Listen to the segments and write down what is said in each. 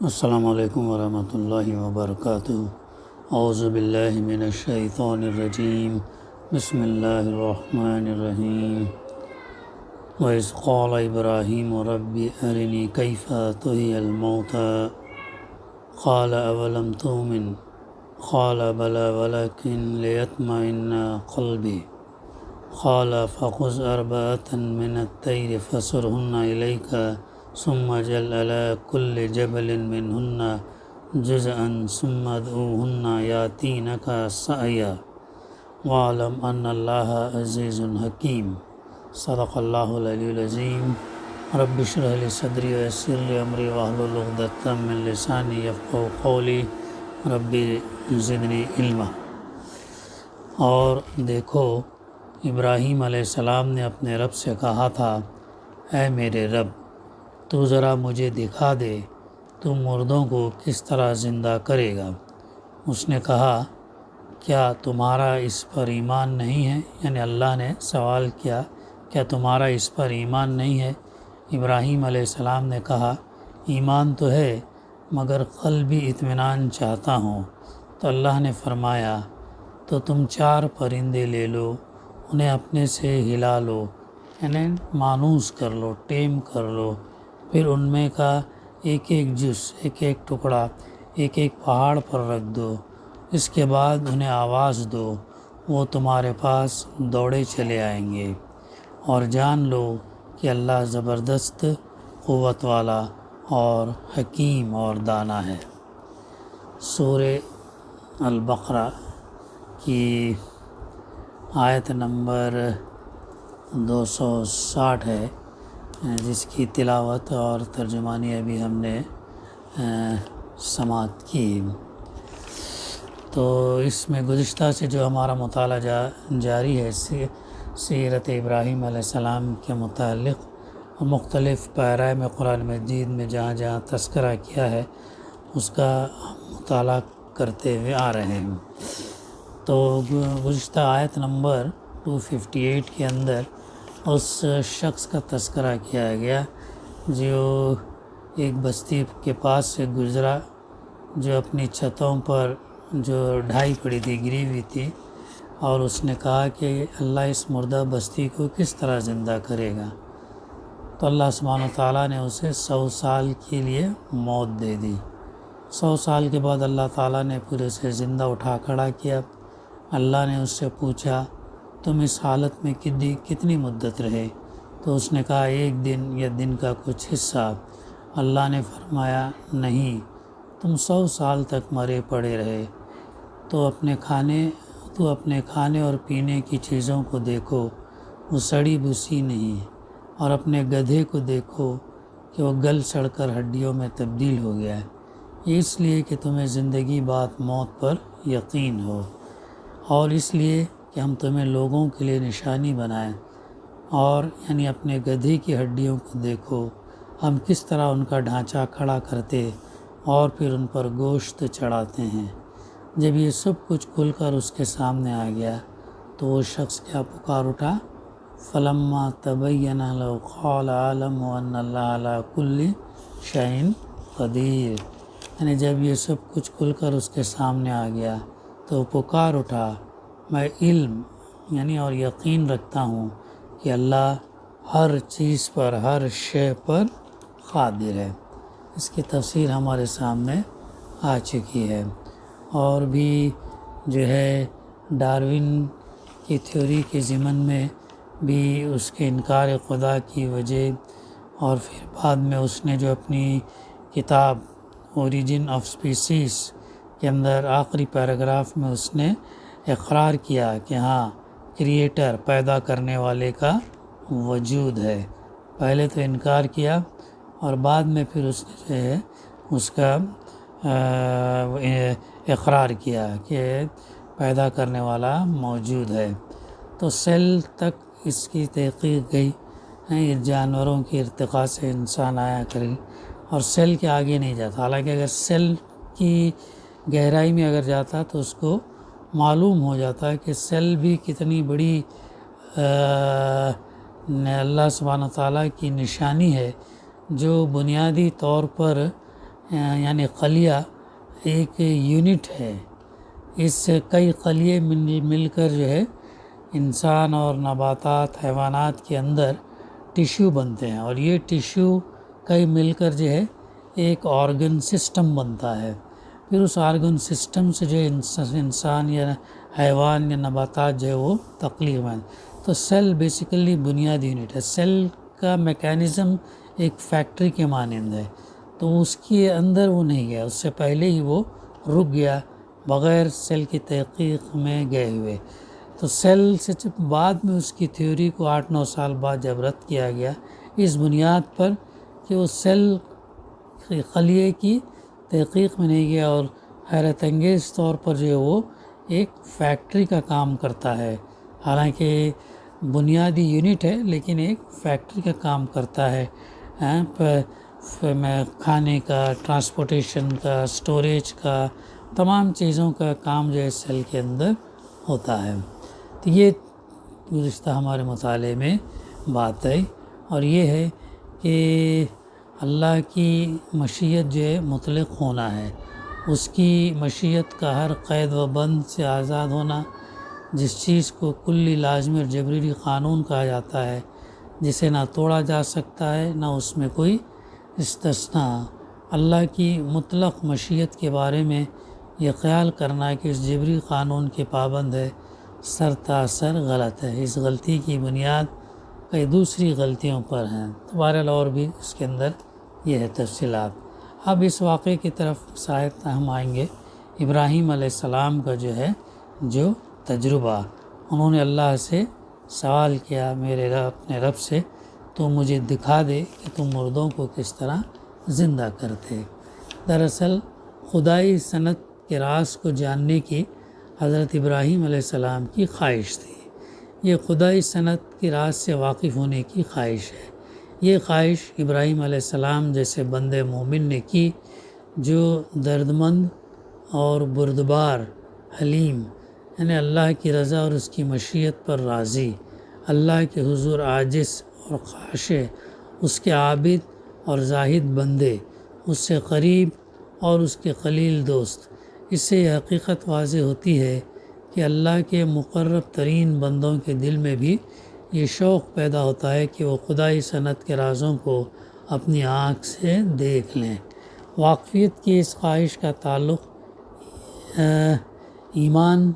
السلام علیکم ورحمۃ اللہ وبرکاتہ۔ اعوذ باللہ من الشیطان الرجیم، بسم اللہ الرحمن الرحیم۔ وَإِذْ قَالَ إِبْرَاهِيمُ رَبِّ أَرِنِي كَيْفَ تُحْيِي الْمَوْتَىٰ قَالَ أَوَلَمْ تُؤْمِنْ قَالَ بَلَىٰ وَلَٰكِنْ لِيَطْمَئِنَّ قَلْبِي قَالَ فَخُذْ أَرْبَعَةً مِّنَ الطَّيْرِ فَصُرْهُنَّ إِلَيْكَ ثم اجعل على كل جبل منهن جزءا ثم ادعوهن يأتينك سعيا واعلم ان الله عزيز حكيم۔ صدق الله العلي العظيم۔ رب اشرح لي صدري ويسر لي امري واحلل عقدة من لساني يفقهوا قولي رب زدني علما۔ اور دیکھو، ابراہیم علیہ السلام نے اپنے رب سے کہا تھا، اے میرے رب، تو ذرا مجھے دکھا دے تو مردوں کو کس طرح زندہ کرے گا۔ اس نے کہا، کیا تمہارا اس پر ایمان نہیں ہے؟ یعنی اللہ نے سوال کیا، کیا تمہارا اس پر ایمان نہیں ہے؟ ابراہیم علیہ السلام نے کہا، ایمان تو ہے مگر قلبی اطمینان چاہتا ہوں۔ تو اللہ نے فرمایا، تو تم 4 پرندے لے لو، انہیں اپنے سے ہلا لو، یعنی مانوس کر لو، ٹیم کر لو، پھر ان میں کا ایک ایک جز، ایک ایک ٹکڑا ایک ایک پہاڑ پر رکھ دو، اس کے بعد انہیں آواز دو، وہ تمہارے پاس دوڑے چلے آئیں گے، اور جان لو کہ اللہ زبردست قوت والا اور حکیم اور دانا ہے۔ سورہ البقرہ کی آیت نمبر 260 ہے، جس کی تلاوت اور ترجمانی ابھی ہم نے سماعت کی۔ تو اس میں گزشتہ سے جو ہمارا مطالعہ جاری ہے سیرت ابراہیم علیہ السلام کے متعلق، مختلف پیرائے میں قرآن مجید میں جہاں جہاں تذکرہ کیا ہے اس کا مطالعہ کرتے ہوئے آ رہے ہیں۔ تو گزشتہ آیت نمبر 258 کے اندر اس شخص کا تذکرہ کیا گیا جو ایک بستی کے پاس سے گزرا، جو اپنی چھتوں پر جو ڈھائی پڑی تھی، گری ہوئی تھی، اور اس نے کہا کہ اللہ اس مردہ بستی کو کس طرح زندہ کرے گا؟ تو اللہ سبحانہ و تعالیٰ نے اسے 100 سال کے لیے موت دے دی۔ 100 سال کے بعد اللہ تعالیٰ نے پھر اسے زندہ اٹھا کھڑا کیا۔ اللہ نے اس سے پوچھا، تم اس حالت میں کتنی مدت رہے؟ تو اس نے کہا، 1 دن یا دن کا کچھ حصہ۔ اللہ نے فرمایا، نہیں، تم 100 سال تک مرے پڑے رہے۔ تو اپنے کھانے اور پینے کی چیزوں کو دیکھو، وہ سڑی بھوسی نہیں، اور اپنے گدھے کو دیکھو کہ وہ گل سڑ کر ہڈیوں میں تبدیل ہو گیا ہے، اس لیے کہ تمہیں زندگی بعد موت پر یقین ہو، اور اس لیے کہ ہم تمہیں لوگوں کے لیے نشانی بنائیں۔ اور یعنی اپنے گدھے کی ہڈیوں کو دیکھو، ہم کس طرح ان کا ڈھانچہ کھڑا کرتے اور پھر ان پر گوشت چڑھاتے ہیں۔ جب یہ سب کچھ کھل کر اس کے سامنے آ گیا تو وہ شخص کیا پکار اٹھا، فلما تبین له قال اعلم ان اللہ علی کل شیء قدیر۔ یعنی جب یہ سب کچھ کھل کر اس کے سامنے آ گیا تو وہ پکار اٹھا، میں علم یعنی اور یقین رکھتا ہوں کہ اللہ ہر چیز پر، ہر شے پر قادر ہے۔ اس کی تفسیر ہمارے سامنے آ چکی ہے۔ اور بھی جو ہے ڈارون کی تھیوری کے ضمن میں بھی اس کے انکار خدا کی وجہ، اور پھر بعد میں اس نے جو اپنی کتاب اوریجن آف سپیسیز کے اندر آخری پیراگراف میں اس نے اقرار کیا کہ ہاں، کریٹر، پیدا کرنے والے کا وجود ہے۔ پہلے تو انکار کیا اور بعد میں پھر اس نے جو ہے اس کا اقرار کیا کہ پیدا کرنے والا موجود ہے۔ تو سیل تک اس کی تحقیق گئی، جانوروں کی ارتقاء سے انسان آیا کرے، اور سیل کے آگے نہیں جاتا۔ حالانکہ اگر سیل کی گہرائی میں اگر جاتا تو اس کو معلوم ہو جاتا ہے کہ سیل بھی کتنی بڑی اللہ سبحانہ تعالیٰ کی نشانی ہے، جو بنیادی طور پر یعنی خلیہ ایک یونٹ ہے، اس سے کئی خلیے مل کر جو ہے انسان اور نباتات حیوانات کے اندر ٹیشو بنتے ہیں، اور یہ ٹیشو کئی مل کر جو ہے ایک آرگن سسٹم بنتا ہے. پھر اس آرگن سسٹم سے جو انسان یا حیوان یا نباتات جو ہے وہ تخلیق میں. تو سیل بیسیکلی بنیادی یونٹ ہے. سیل کا میکینزم ایک فیکٹری کے مانند ہے، تو اس کے اندر وہ نہیں گیا، اس سے پہلے ہی وہ رک گیا بغیر سیل کی تحقیق میں گئے ہوئے. تو سیل سے بعد میں اس کی تھیوری کو 8-9 سال بعد جب رد کیا گیا اس بنیاد پر کہ وہ سیل خلیے کی تحقیق میں نہیں گیا اور حیرت انگیز طور پر جو ہے وہ ایک فیکٹری کا کام کرتا ہے. حالانکہ بنیادی یونٹ ہے لیکن ایک فیکٹری کا کام کرتا ہے، کھانے کا، ٹرانسپورٹیشن کا، سٹوریج کا، تمام چیزوں کا کام جو ہے سیل کے اندر ہوتا ہے. تو یہ گزشتہ ہمارے مطالعے میں بات ہے، اور یہ ہے کہ اللہ کی مشیت جو ہے مطلق ہونا ہے، اس کی مشیت کا ہر قید و بند سے آزاد ہونا. جس چیز کو کلی لازمی اور جبری قانون کہا جاتا ہے، جسے نہ توڑا جا سکتا ہے نہ اس میں کوئی استثناء. اللہ کی مطلق مشیت کے بارے میں یہ خیال کرنا کہ اس جبری قانون کے پابند ہے سرتاسر غلط ہے. اس غلطی کی بنیاد کئی دوسری غلطیوں پر ہیں. بہرحال اور بھی اس کے اندر یہ ہے تفصیلات. اب اس واقعے کی طرف شاید ہم آئیں گے. ابراہیم علیہ السلام کا جو ہے جو تجربہ، انہوں نے اللہ سے سوال کیا، میرے رب، اپنے رب سے تو مجھے دکھا دے کہ تم مردوں کو کس طرح زندہ کرتے. دراصل خدائی صنعت کے راز کو جاننے کی حضرت ابراہیم علیہ السلام کی خواہش تھی. یہ خدائی صنعت کے راز سے واقف ہونے کی خواہش ہے. یہ خواہش ابراہیم علیہ السلام جیسے بندے مومن نے کی جو دردمند اور بردبار، حلیم، یعنی اللہ کی رضا اور اس کی مشیت پر راضی، اللہ کے حضور عاجز اور خاشع، اس کے عابد اور زاہد بندے، اس سے قریب اور اس کے خلیل دوست. اس سے یہ حقیقت واضح ہوتی ہے کہ اللہ کے مقرب ترین بندوں کے دل میں بھی یہ شوق پیدا ہوتا ہے کہ وہ خدائی صنعت کے رازوں کو اپنی آنکھ سے دیکھ لیں. واقفیت کی اس خواہش کا تعلق ایمان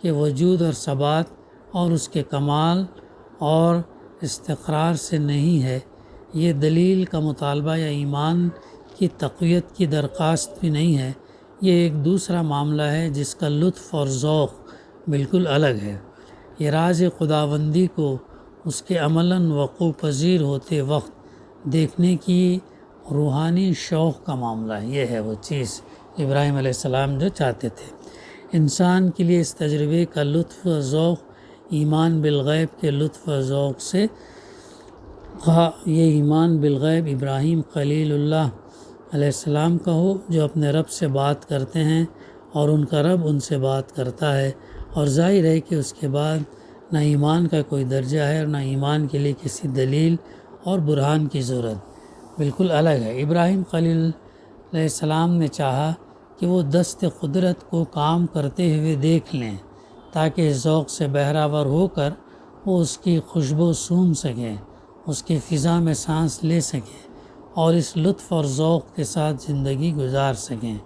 کے وجود اور ثبات اور اس کے کمال اور استقرار سے نہیں ہے. یہ دلیل کا مطالبہ یا ایمان کی تقویت کی درخواست بھی نہیں ہے. یہ ایک دوسرا معاملہ ہے جس کا لطف اور ذوق بالکل الگ ہے. یہ راز خداوندی کو اس کے عملاً وقوع پذیر ہوتے وقت دیکھنے کی روحانی شوق کا معاملہ ہے. یہ ہے وہ چیز ابراہیم علیہ السلام جو چاہتے تھے. انسان کے لیے اس تجربے کا لطف و ذوق ایمان بالغیب کے لطف و ذوق سے یہ ایمان بالغیب ابراہیم خلیل اللہ علیہ السلام کا ہو جو اپنے رب سے بات کرتے ہیں اور ان کا رب ان سے بات کرتا ہے، اور ظاہر ہے کہ اس کے بعد نہ ایمان کا کوئی درجہ ہے اور نہ ایمان کے لیے کسی دلیل اور برہان کی ضرورت. بالکل الگ ہے. ابراہیم خلیل علیہ السلام نے چاہا کہ وہ دست قدرت کو کام کرتے ہوئے دیکھ لیں تاکہ ذوق سے بہرہور ہو کر وہ اس کی خوشبو سونگھ سکیں، اس کی فضا میں سانس لے سکیں اور اس لطف اور ذوق کے ساتھ زندگی گزار سکیں.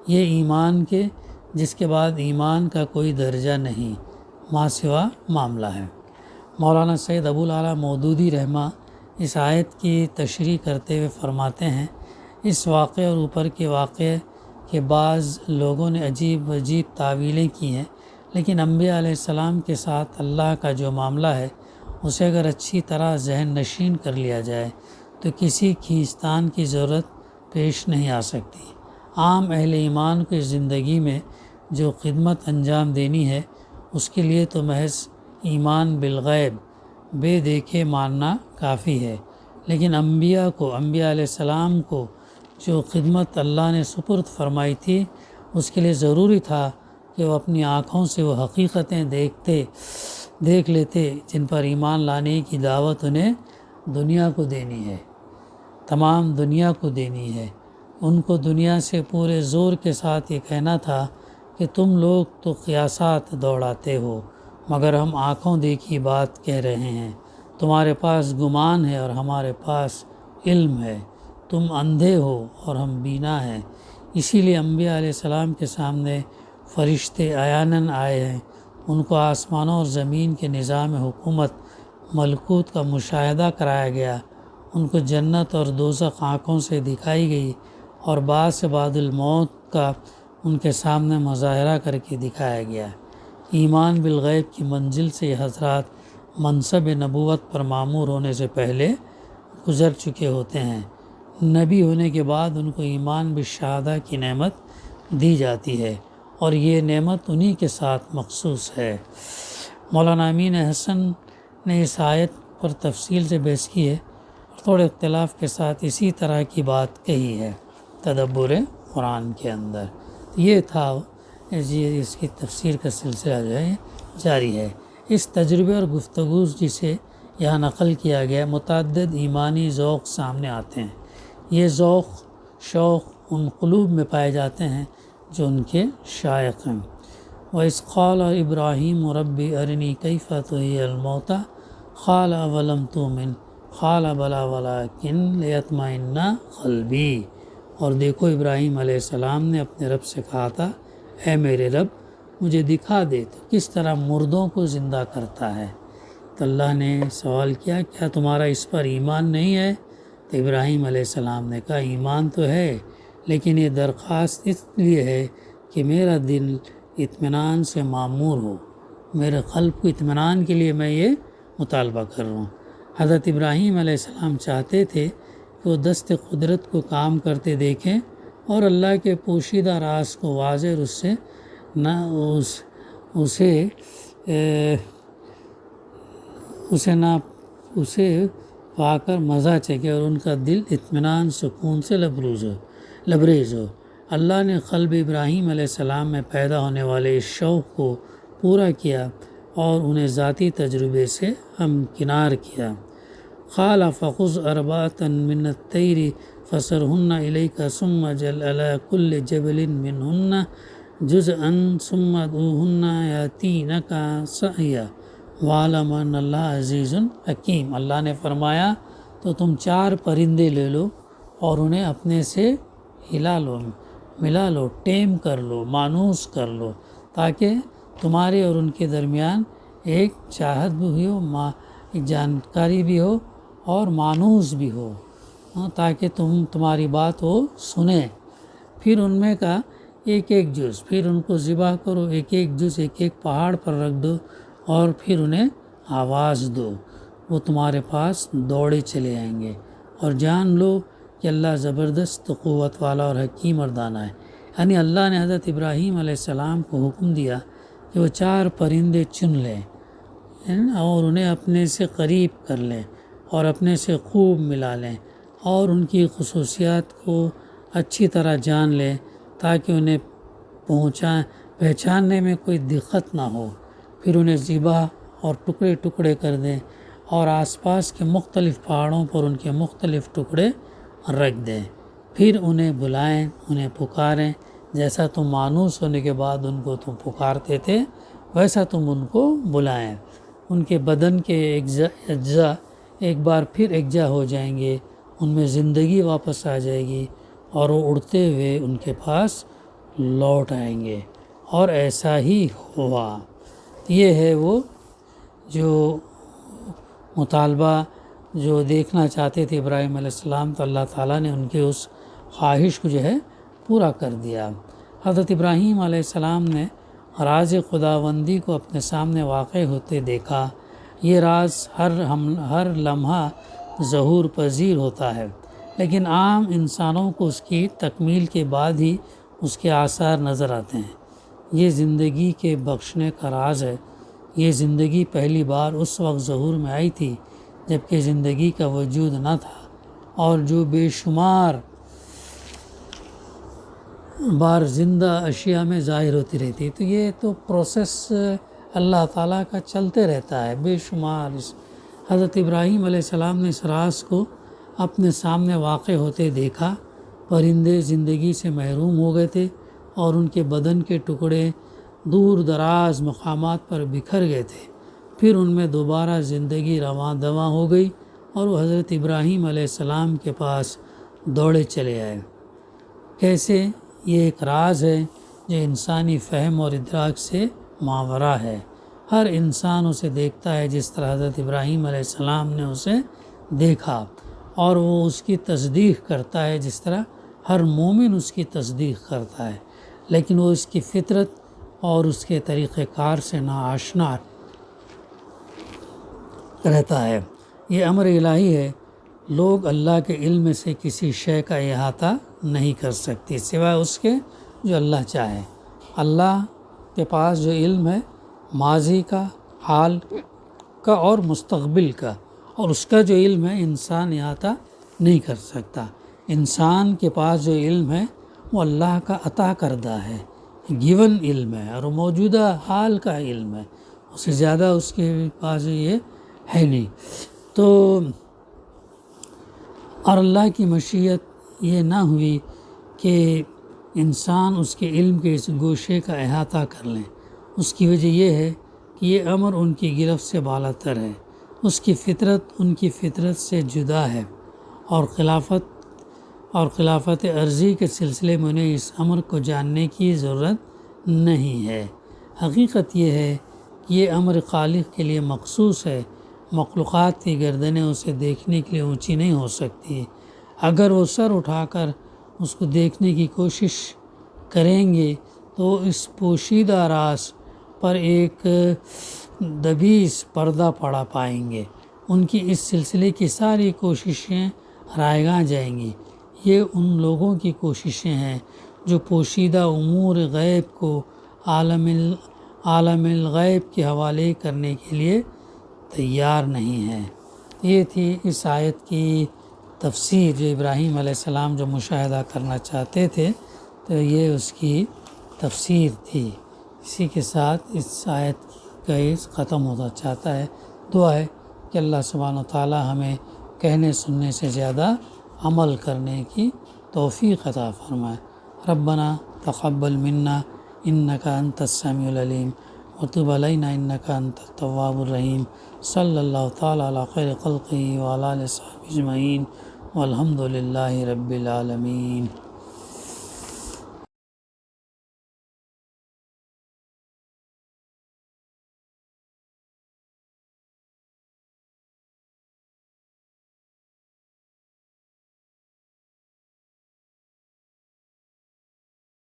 یہ ایمان کے جس کے بعد ایمان کا کوئی درجہ نہیں، ماں سوا معاملہ ہے. مولانا سید ابو العلا مودودی رحمہ اس آیت کی تشریح کرتے ہوئے فرماتے ہیں، اس واقعے اور اوپر کے واقعے کے بعض لوگوں نے عجیب تعویلیں کی ہیں، لیکن انبیاء علیہ السلام کے ساتھ اللہ کا جو معاملہ ہے اسے اگر اچھی طرح ذہن نشین کر لیا جائے تو کسی کھینچتان کی ضرورت پیش نہیں آ سکتی. عام اہل ایمان کی زندگی میں جو خدمت انجام دینی ہے اس کے لیے تو محض ایمان بالغیب بے دیکھے ماننا کافی ہے، لیکن انبیاء علیہ السلام کو جو خدمت اللہ نے سپرد فرمائی تھی اس کے لیے ضروری تھا کہ وہ اپنی آنکھوں سے وہ حقیقتیں دیکھ لیتے جن پر ایمان لانے کی دعوت انہیں دنیا کو دینی ہے، تمام دنیا کو دینی ہے. ان کو دنیا سے پورے زور کے ساتھ یہ کہنا تھا کہ تم لوگ تو قیاسات دوڑاتے ہو مگر ہم آنکھوں دیکھی بات کہہ رہے ہیں، تمہارے پاس گمان ہے اور ہمارے پاس علم ہے، تم اندھے ہو اور ہم بینا ہیں۔ اسی لیے انبیاء علیہ السلام کے سامنے فرشتے عیاناً آئے ہیں، ان کو آسمانوں اور زمین کے نظام حکومت ملکوت کا مشاہدہ کرایا گیا، ان کو جنت اور دوزخ آنکھوں سے دکھائی گئی اور بعد بعد الموت کا ان کے سامنے مظاہرہ کر کے دکھایا گیا۔ ایمان بالغیب کی منزل سے یہ حضرات منصب نبوت پر معمور ہونے سے پہلے گزر چکے ہوتے ہیں، نبی ہونے کے بعد ان کو ایمان بالشہادہ کی نعمت دی جاتی ہے اور یہ نعمت انہی کے ساتھ مخصوص ہے۔ مولانا امین حسن نے اس آیت پر تفصیل سے بحث کی ہے اور تھوڑے اختلاف کے ساتھ اسی طرح کی بات کہی ہے تدبر قرآن کے اندر۔ یہ تھا اس کی تفسیر کا سلسلہ جو ہے جاری ہے۔ اس تجربے اور گفتگو جسے یہاں نقل کیا گیا، متعدد ایمانی ذوق سامنے آتے ہیں۔ یہ ذوق شوق ان قلوب میں پائے جاتے ہیں جو ان کے شائق ہیں۔ وَإِذْ قَالَ إِبْرَاهِيمُ رَبِّ أَرِنِي كَيْفَ تُحْيِي الْمَوْتَى قَالَ أَوَلَمْ تُؤْمِنْ قَالَ بَلَىٰ وَلَٰكِنْ لِيَطْمَئِنَّ قَلْبِي۔ اور دیکھو ابراہیم علیہ السلام نے اپنے رب سے کہا تھا، اے میرے رب مجھے دکھا دے تو کس طرح مردوں کو زندہ کرتا ہے۔ تو اللہ نے سوال کیا، کیا تمہارا اس پر ایمان نہیں ہے؟ تو ابراہیم علیہ السلام نے کہا، ایمان تو ہے لیکن یہ درخواست اس لیے ہے کہ میرا دل اطمینان سے معمور ہو، میرے قلب کو اطمینان کے لیے میں یہ مطالبہ کر رہا ہوں۔ حضرت ابراہیم علیہ السلام چاہتے تھے کہ وہ دست قدرت کو کام کرتے دیکھیں اور اللہ کے پوشیدہ راز کو واضح اس سے اسے پا کر مزہ چکے اور ان کا دل اطمینان سکون سے لبریز ہو۔ اللہ نے قلب ابراہیم علیہ السلام میں پیدا ہونے والے اس شوق کو پورا کیا اور انہیں ذاتی تجربے سے ہمکنار کیا۔ قال فخذ أربعة من الطير فصرهن إليك ثم اجعل على كل جبل منهن جزءا ثم ادعوهن يأتينك سعيا واعلم أن الله عزيز حكيم۔ اللہ نے فرمایا تو تم 4 پرندے لے لو اور انہیں اپنے سے ہلا لو، ملا لو، ٹیم کر لو، مانوس کر لو، تاکہ تمہارے اور ان کے درمیان ایک چاہت بھی ہو، ایک جانکاری بھی ہو اور مانوس بھی ہو، تاکہ تمہاری بات وہ سنیں۔ پھر ان میں کا ایک جز، پھر ان کو ذبح کرو، ایک جز ایک پہاڑ پر رکھ دو اور پھر انہیں آواز دو، وہ تمہارے پاس دوڑے چلے آئیں گے، اور جان لو کہ اللہ زبردست قوت والا اور حکیم اور دانا ہے۔ یعنی اللہ نے حضرت ابراہیم علیہ السلام کو حکم دیا کہ وہ 4 پرندے چن لیں اور انہیں اپنے سے قریب کر لیں اور اپنے سے خوب ملا لیں اور ان کی خصوصیات کو اچھی طرح جان لیں تاکہ انہیں پہچاننے میں کوئی دقت نہ ہو۔ پھر انہیں ذبح اور ٹکڑے ٹکڑے کر دیں اور آس پاس کے مختلف پہاڑوں پر ان کے مختلف ٹکڑے رکھ دیں۔ پھر انہیں بلائیں، انہیں پکاریں، جیسا تم مانوس ہونے کے بعد ان کو تم پکارتے تھے ویسا تم ان کو بلائیں۔ ان کے بدن کے اجزاء ایک بار پھر یکجا ہو جائیں گے، ان میں زندگی واپس آ جائے گی اور وہ اڑتے ہوئے ان کے پاس لوٹ آئیں گے، اور ایسا ہی ہوا۔ یہ ہے وہ جو مطالبہ جو دیکھنا چاہتے تھے ابراہیم علیہ السلام، تو اللہ تعالیٰ نے ان کے اس خواہش کو جو ہے پورا کر دیا۔ حضرت ابراہیم علیہ السلام نے راز خداوندی کو اپنے سامنے واقع ہوتے دیکھا۔ یہ راز ہر لمحہ ظہور پذیر ہوتا ہے، لیکن عام انسانوں کو اس کی تکمیل کے بعد ہی اس کے آثار نظر آتے ہیں۔ یہ زندگی کے بخشنے کا راز ہے۔ یہ زندگی پہلی بار اس وقت ظہور میں آئی تھی جبکہ زندگی کا وجود نہ تھا، اور جو بے شمار بار زندہ اشیاء میں ظاہر ہوتی رہتی، تو یہ تو پروسیس اللہ تعالیٰ کا چلتے رہتا ہے بے شمار۔ حضرت ابراہیم علیہ السلام نے اس راز کو اپنے سامنے واقع ہوتے دیکھا پرندے زندگی سے محروم ہو گئے تھے اور ان کے بدن کے ٹکڑے دور دراز مقامات پر بکھر گئے تھے۔ پھر ان میں دوبارہ زندگی رواں دواں ہو گئی اور وہ حضرت ابراہیم علیہ السلام کے پاس دوڑے چلے آئے۔ کیسے؟ یہ ایک راز ہے جو انسانی فہم اور ادراک سے ماورا ہے۔ ہر انسان اسے دیکھتا ہے جس طرح حضرت ابراہیم علیہ السلام نے اسے دیکھا، اور وہ اس کی تصدیق کرتا ہے جس طرح ہر مومن اس کی تصدیق کرتا ہے، لیکن وہ اس کی فطرت اور اس کے طریقہ کار سے ناآشنا رہتا ہے۔ یہ امر الہی ہے۔ لوگ اللہ کے علم سے کسی شے کا احاطہ نہیں کر سکتے سوائے اس کے جو اللہ چاہے۔ اللہ کے پاس جو علم ہے ماضی کا، حال کا اور مستقبل کا، اور اس کا جو علم ہے انسان احاطہ نہیں کر سکتا۔ انسان کے پاس جو علم ہے وہ اللہ کا عطا کردہ ہے، گیون علم ہے، اور موجودہ حال کا علم ہے، اس سے زیادہ اس کے پاس یہ ہے نہیں۔ تو اور اللہ کی مشیت یہ نہ ہوئی کہ انسان اس کے علم کے اس گوشے کا احاطہ کر لیں۔ اس کی وجہ یہ ہے کہ یہ امر ان کی گرفت سے بالاتر ہے، اس کی فطرت ان کی فطرت سے جدا ہے، اور خلافت عرضی کے سلسلے میں انہیں اس امر کو جاننے کی ضرورت نہیں ہے۔ حقیقت یہ ہے کہ یہ امر خالق کے لیے مخصوص ہے۔ مخلوقات کی گردنیں اسے دیکھنے کے لیے اونچی نہیں ہو سکتی۔ اگر وہ سر اٹھا کر اس کو دیکھنے کی کوشش کریں گے تو اس پوشیدہ راز پر ایک دبیس پردہ پڑا پائیں گے۔ ان کی اس سلسلے کی ساری کوششیں رائیگاں جائیں گی۔ یہ ان لوگوں کی کوششیں ہیں جو پوشیدہ امور غیب کو عالم الغیب کے حوالے کرنے کے لیے تیار نہیں ہے۔ یہ تھی اس آیت کی تفسیر، جو ابراہیم علیہ السلام جو مشاہدہ کرنا چاہتے تھے، تو یہ اس کی تفسیر تھی۔ اسی کے ساتھ اس آیت کا ختم ہوتا چاہتا ہے۔ دعا ہے کہ اللہ سبحانہ و تعالی ہمیں کہنے سننے سے زیادہ عمل کرنے کی توفیق عطا فرمائے۔ ربنا تقبل منا انک انت السمیع العلیم وتب علینا انک انت التواب الرحیم۔ صلی اللہ تعالی علی خیر خلقہ وعلی آلہ وصحبہ اجمعین والحمد للہ رب العالمین۔